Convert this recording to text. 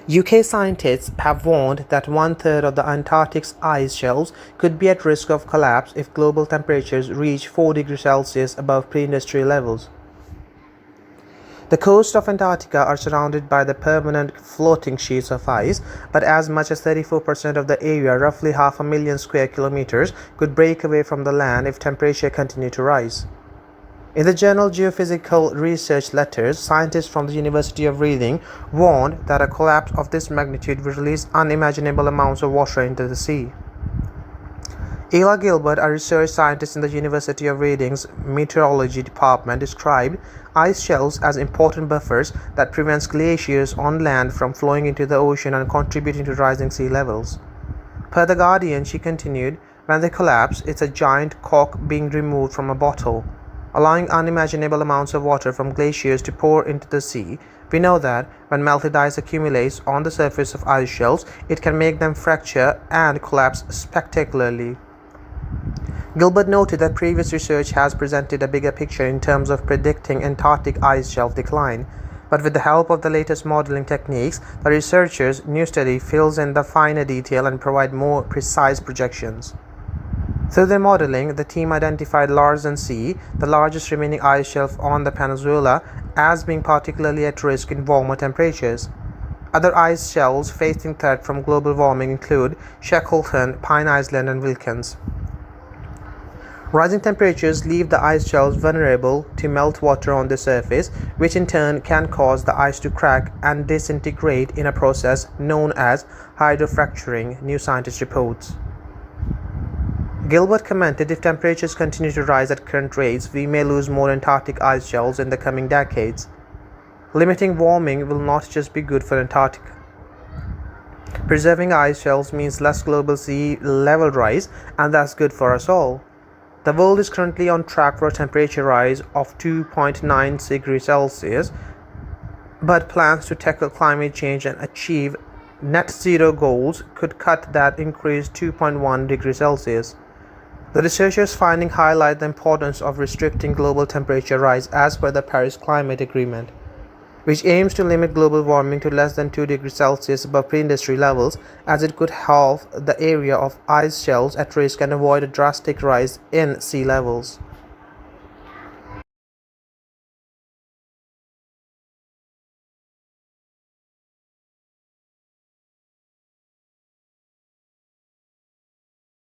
UK scientists have warned that one-third of the Antarctic's ice shelves could be at risk of collapse if global temperatures reach 4 degrees Celsius above pre-industrial levels. The coasts of Antarctica are surrounded by the permanent floating sheets of ice, but as much as 34% of the area, roughly 500,000 square kilometers, could break away from the land if temperature continued to rise. In the journal Geophysical Research Letters, scientists from the University of Reading warned that a collapse of this magnitude would release unimaginable amounts of water into the sea. Gilbert, a research scientist in the University of Reading's meteorology department, described ice shelves as important buffers that prevents glaciers on land from flowing into the ocean and contributing to rising sea levels. Per The Guardian, she continued, when they collapse, it's a giant cork being removed from a bottle, allowing unimaginable amounts of water from glaciers to pour into the sea. We know that when melted ice accumulates on the surface of ice shelves, it can make them fracture and collapse spectacularly. Gilbert noted that previous research has presented a bigger picture in terms of predicting Antarctic ice shelf decline, but with the help of the latest modeling techniques, the researchers' new study fills in the finer detail and provide more precise projections. Through their modeling, the team identified Larsen Sea, the largest remaining ice shelf on the peninsula, as being particularly at risk in warmer temperatures. Other ice shelves facing threat from global warming include Shackleton, Pine Island, and Wilkins. Rising temperatures leave the ice shelves vulnerable to meltwater on the surface, which in turn can cause the ice to crack and disintegrate in a process known as hydrofracturing, New Scientist reports. Gilbert commented, if temperatures continue to rise at current rates, we may lose more Antarctic ice shelves in the coming decades. Limiting warming will not just be good for Antarctica. Preserving ice shelves means less global sea level rise, and that's good for us all. The world is currently on track for a temperature rise of 2.9 degrees Celsius, but plans to tackle climate change and achieve net zero goals could cut that increase 2.1 degrees Celsius. The researchers' findings highlight the importance of restricting global temperature rise as per the Paris Climate Agreement, which aims to limit global warming to less than 2 degrees Celsius above pre-industrial levels, as it could halve the area of ice shelves at risk and avoid a drastic rise in sea levels.